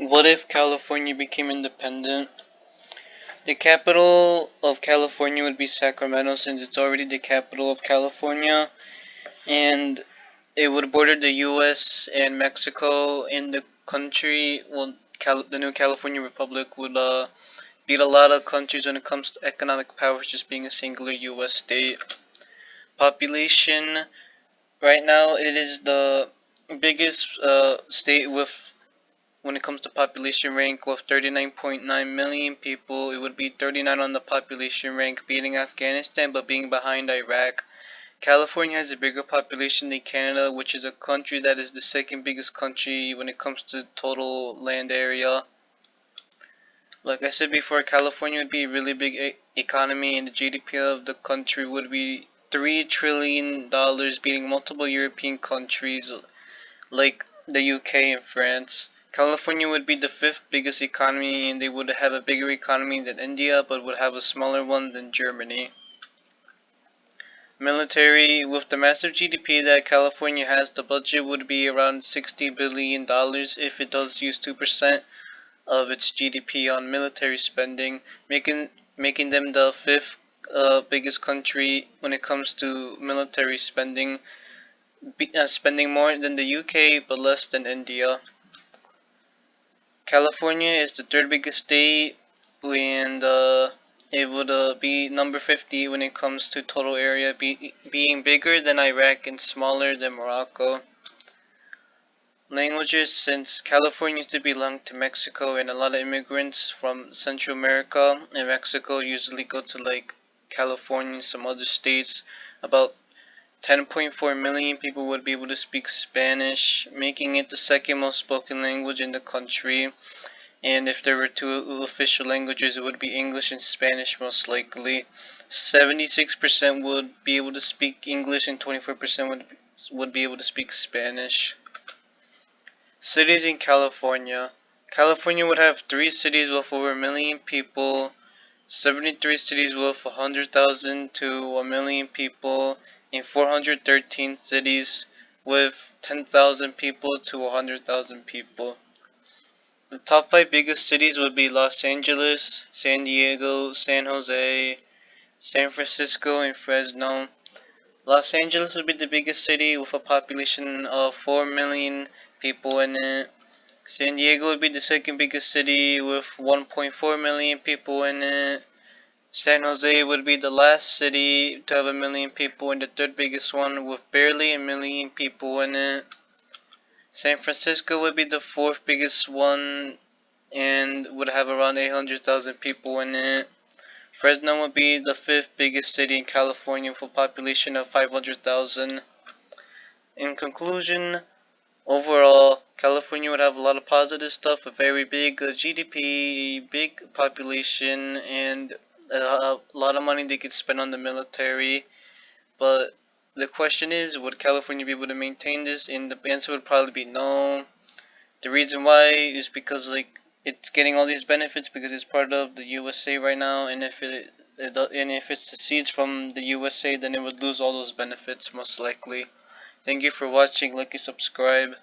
What if California became independent? The capital of California would be Sacramento, since it's already the capital of California, and it would border the US and Mexico. In the country, well, the new California Republic would beat a lot of countries when it comes to economic power, just being a singular US state. Population, right now, it is the biggest state with when it comes to population rank, with 39.9 million people. It would be 39 on the population rank, beating Afghanistan but being behind Iraq. California has a bigger population than Canada, which is a country that is the second biggest country when it comes to total land area. Like I said before, California would be a really big economy, and the GDP of the country would be $3 trillion, beating multiple European countries like the UK and France. California would be the fifth biggest economy, and they would have a bigger economy than India, but would have a smaller one than Germany. Military, with the massive GDP that California has, the budget would be around $60 billion if it does use 2% of its GDP on military spending, making them the fifth biggest country when it comes to military spending, spending more than the UK but less than India. California is the third biggest state, and it would be number 50 when it comes to total area, being bigger than Iraq and smaller than Morocco. Languages, since California used to belong to Mexico, and a lot of immigrants from Central America and Mexico usually go to like California and some other states, about 10.4 million people would be able to speak Spanish, making it the second most spoken language in the country. And if there were two official languages, it would be English and Spanish most likely. 76% would be able to speak English, and 24% would be able to speak Spanish. Cities in California. California would have 3 cities with over a million people, 73 cities with 100,000 to a million people, and 413 cities with 10,000 people to 100,000 people. The top 5 biggest cities would be Los Angeles, San Diego, San Jose, San Francisco, and Fresno. Los Angeles would be the biggest city with a population of 4 million people in it. San Diego would be the second biggest city with 1.4 million people in it. San Jose would be the last city to have a million people, and the third biggest one with barely a million people in it. San Francisco would be the fourth biggest one and would have around 800,000 people in it. Fresno would be the fifth biggest city in California with a population of 500,000. In conclusion, overall, California would have a lot of positive stuff, a very big GDP, big population, and a lot of money they could spend on the military. But the question is, would California be able to maintain this? And the answer would probably be no. The reason why is because like it's getting all these benefits because it's part of the USA right now, and if if it secedes from the USA, then it would lose all those benefits most likely. Thank you for watching. Like and subscribe.